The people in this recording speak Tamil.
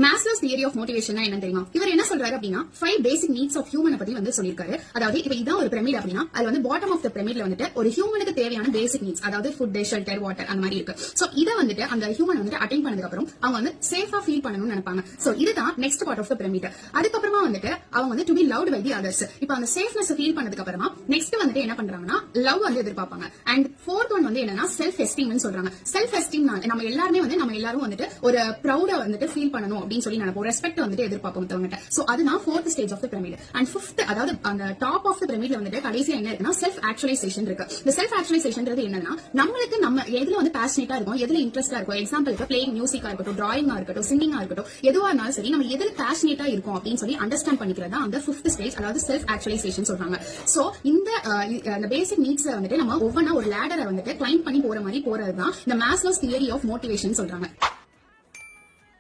மாஸ்லோஸ் தியரி ஆஃப் மோட்டிவேஷன் என்ன தெரியுமா? இவர் என்ன சொல்றாரு அப்படின்னா 5 பேசிக் நீட்ஸ் ஆஃப் ஹியூமன் பத்தி வந்து சொல்லிருக்காரு. அதாவது இப்ப இதான் ஒரு பிரமிட் அப்படின்னா அது வந்து பாட்டம் ஆஃப் த பிரமிட்ல வந்துட்டு ஒரு ஹியூமனுக்கு தேவையான பேசிக் நீட்ஸ், அதாவது ஃபுட், ஷெல்டர், வாட்டர் அந்த மாதிரி இருக்கு. சோ இத வந்துட்டு அந்த ஹியூமன் வந்துட்டு அட்டைன் பண்ணதுக்கு அப்புறம் அவங்க வந்து சேஃபா ஃபீல் பண்ணணும்னு நினைப்பாங்க. சோ இதுதான் next part of the pyramid. அதுக்கப்புறமா வந்துட்டு அவங்க வந்து to be loved by the others. இப்ப அந்த சேஃப்னஸ் ஃபீல் பண்ணதுக்கு அப்புறமா நெக்ஸ்ட் வந்துட்டு என்ன பண்றாங்கன்னா லவ் வந்து எதிர்பார்ப்பாங்க. அண்ட் ஃபோர்த் ஒன் வந்து என்னன்னா செல்ஃப் எஸ்டீம்னு சொல்றாங்க. செல்ஃப் எஸ்டீம் நம்ம எல்லாரும் வந்துட்டு ஒரு ப்ரௌடா வந்துட்டு ஃபீல் பண்ணணும் அப்படின்னு சொல்லி நினைப்போம். ரெஸ்பெக்ட் வந்துட்டு எதிர்பார்ப்போம் மத்தவங்க. சோ அதுதான் fourth stage of the pyramid. And fifth, அதாவது அந்த டாப் ஆஃப் த பிரமிட்ல வந்துட்டு கடைசியா என்ன இருக்குன்னா செல்ஃப் ஆக்சுவலைசேஷன் இருக்கு. இந்த செல்ஃப் ஆக்சுவலைசேஷன்றது என்னன்னா நம்மளுக்கு நம்ம எதுல வந்து பேஷனேட்டா இருக்கும், எதுல இன்ட்ரெஸ்டா இருக்கும். எக்ஸாம்பிளுக்கு பிளேயிங் மியூசிக்கா இருக்கட்டும், டிராயிங்கா இருக்கட்டும், சிங்கிங்கா இருக்கட்டும், எதுவா இருந்தாலும் சரி நம்ம எதுல பேஷனேட்டா இருக்கும் அப்படின்னு சொல்லி அண்டர்ஸ்டாண்ட் பண்ணிக்கிறதா அந்த ஃபிஃப்த் ஸ்டேஜ், அதாவது செல்ஃப் ஆக்சுவலைசேஷன் சொல்றாங்க. சோ இந்த பேசிக் நீட்ஸ் வந்துட்டு நம்ம ஒவ்வொன்னா ஒரு லேடரை வந்துட்டு கிளைம் பண்ணி போற மாதிரி போறதுதான் இந்த மாஸ்லோஸ் தியரி ஆஃப் மோட்டிவேஷன் சொல்றாங்க.